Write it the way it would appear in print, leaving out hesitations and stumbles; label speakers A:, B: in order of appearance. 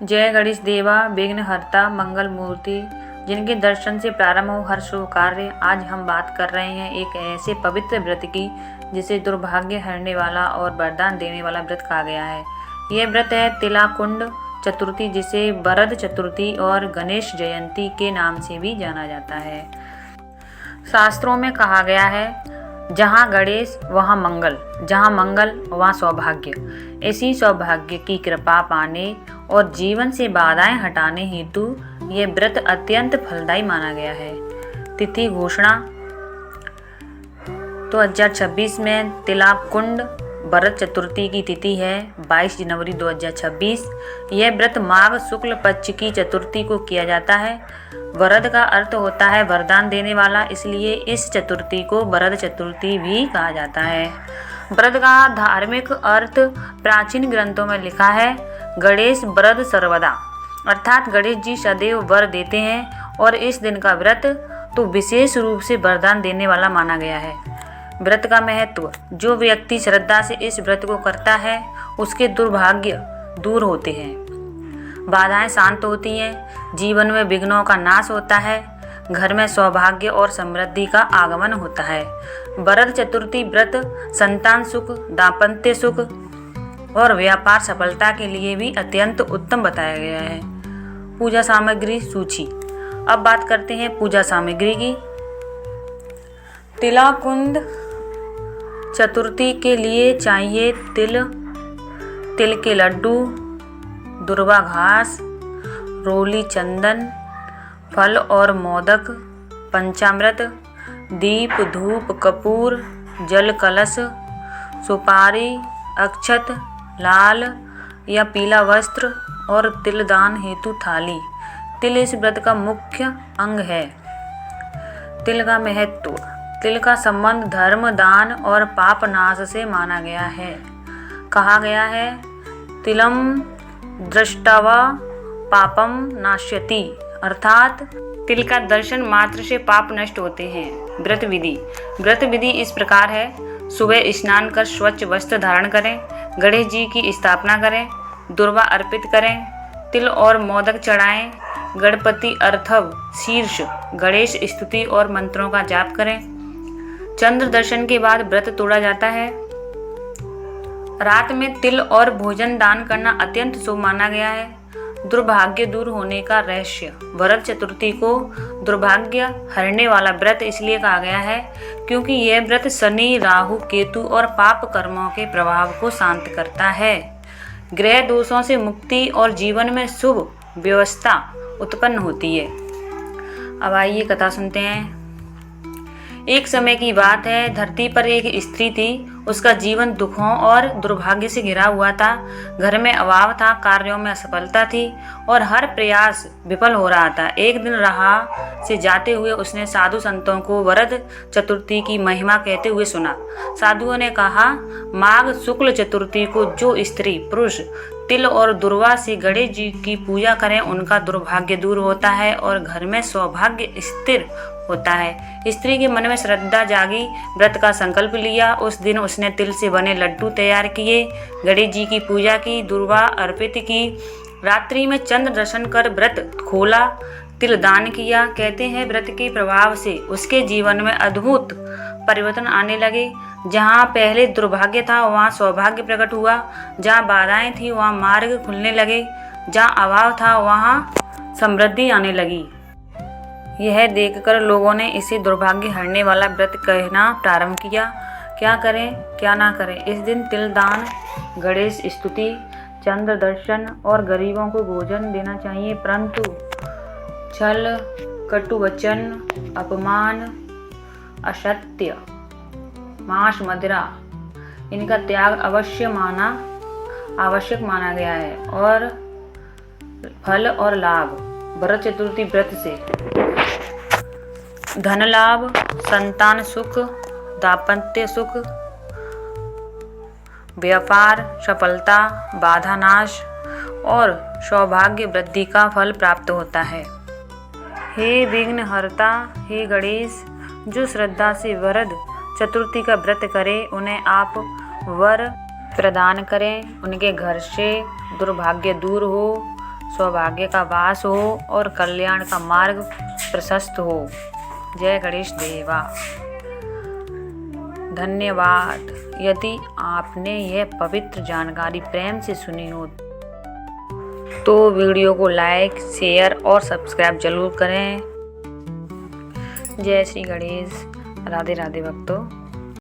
A: जय गणेश देवा, विघ्नहर्ता, मंगल मूर्ति, जिनके दर्शन से प्रारंभ हो हर शुभ कार्य। आज हम बात कर रहे हैं एक ऐसे पवित्र व्रत की जिसे दुर्भाग्य हरने वाला और वरदान देने वाला व्रत कहा गया है। यह व्रत है तिलाकुंड चतुर्थी, जिसे वरद चतुर्थी और गणेश जयंती के नाम से भी जाना जाता है। शास्त्रों में कहा गया है, जहाँ गणेश वहाँ मंगल, जहाँ मंगल वहाँ सौभाग्य। इसी सौभाग्य की कृपा पाने और जीवन से बाधाएं हटाने हेतु यह व्रत अत्यंत फलदायी माना गया है। तिथि घोषणा 2026 में तिलाकुंड वरद चतुर्थी की तिथि है 22 जनवरी 2026। यह व्रत माघ शुक्ल पक्ष की चतुर्थी को किया जाता है। वरद का अर्थ होता है वरदान देने वाला, इसलिए इस चतुर्थी को वरद चतुर्थी भी कहा जाता है। वरद का धार्मिक अर्थ प्राचीन ग्रंथों में लिखा है, गणेश वरद सर्वदा, अर्थात गणेश जी सदैव वर देते हैं और इस दिन का व्रत तो विशेष रूप से वरदान देने वाला माना गया है। व्रत का महत्व, जो व्यक्ति श्रद्धा से इस व्रत को करता है उसके दुर्भाग्य दूर होते हैं, बाधाएं शांत होती हैं, जीवन में विघ्नों का नाश होता है, घर में सौभाग्य और समृद्धि का आगमन होता है। वरद चतुर्थी व्रत संतान सुख, दाम्पत्य सुख और व्यापार सफलता के लिए भी अत्यंत उत्तम बताया गया है। पूजा सामग्री सूची। अब बात करते हैं पूजा सामग्री की। तिलाकुंड चतुर्थी के लिए चाहिए तिल के लड्डू, दुर्वा घास, रोली चंदन, फल और मोदक, पंचामृत, दीप धूप कपूर, जल कलश, सुपारी, अक्षत, लाल या पीला वस्त्र और तिलदान हेतु थाली। तिल इस व्रत का मुख्य अंग है। तिल का महत्व, तिल का संबंध धर्म, दान और पाप नाश से माना गया है। कहा गया है, तिलम दृष्टवा पापम नाश्यति, अर्थात तिल का दर्शन मात्र से पाप नष्ट होते हैं। व्रत विधि इस प्रकार है, सुबह स्नान कर स्वच्छ वस्त्र धारण करें, गणेश जी की स्थापना करें, दुर्वा अर्पित करें, तिल और मोदक चढ़ाएं, गणपति अर्थव शीर्ष गणेश स्तुति और मंत्रों का जाप करें। चंद्र दर्शन के बाद व्रत तोड़ा जाता है। रात में तिल और भोजन दान करना अत्यंत शुभ माना गया है। दुर्भाग्य दूर होने का रहस्य। वरद चतुर्थी को दुर्भाग्य हरने वाला व्रत इसलिए कहा गया है क्योंकि यह व्रत शनि, राहु, केतु और पाप कर्मों के प्रभाव को शांत करता है, ग्रह दोषों से मुक्ति और जीवन में शुभ व्यवस्था उत्पन्न होती है। अब आइए कथा सुनते हैं। एक समय की बात है, धरती पर एक स्त्री थी। उसका जीवन दुखों और दुर्भाग्य से घिरा हुआ था। घर में अभाव था, कार्यों में असफलता थी और हर प्रयास विफल हो रहा था। एक दिन राह से जाते हुए उसने साधु संतों को वरद चतुर्थी की महिमा कहते हुए सुना। साधुओं ने कहा, माघ शुक्ल चतुर्थी को जो स्त्री पुरुष तिल और दुर्वा से गणेश जी की पूजा करें, उनका दुर्भाग्य दूर होता है और घर में सौभाग्य स्थिर होता है। स्त्री के मन में श्रद्धा जागी, व्रत का संकल्प लिया। उस दिन उसने तिल से बने लड्डू तैयार किए, गणेश जी की पूजा की, दुर्वा अर्पित की। रात्रि में चंद्र दर्शन कर व्रत खोला, तिल दान किया। कहते हैं व्रत के प्रभाव से उसके जीवन में अद्भुत परिवर्तन आने लगे। जहाँ पहले दुर्भाग्य था वहाँ सौभाग्य प्रकट हुआ, जहाँ बाधाएं थी वहाँ मार्ग खुलने लगे, जहाँ अभाव था वहाँ समृद्धि आने लगी। यह देखकर लोगों ने इसे दुर्भाग्य हरने वाला व्रत कहना प्रारंभ किया। क्या करें क्या ना करें। इस दिन तिल दान, गणेश स्तुति, चंद्र दर्शन और गरीबों को भोजन देना चाहिए, परंतु छल, कटु वचन, अपमान, असत्य, मांस, मदिरा, इनका त्याग आवश्यक माना गया है। और फल और लाभ। वरद चतुर्थी व्रत से धन लाभ, संतान सुख, दाम्पत्य सुख, व्यापार सफलता, बाधा नाश और सौभाग्य वृद्धि का फल प्राप्त होता है। हे विघ्नहर्ता, हे गणेश, जो श्रद्धा से वरद चतुर्थी का व्रत करे उन्हें आप वर प्रदान करें, उनके घर से दुर्भाग्य दूर हो, सौभाग्य का वास हो और कल्याण का मार्ग प्रशस्त हो। जय गणेश देवा। धन्यवाद। यदि आपने यह पवित्र जानकारी प्रेम से सुनी हो तो वीडियो को लाइक, शेयर और सब्सक्राइब जरूर करें। जय श्री गणेश। राधे राधे भक्तों।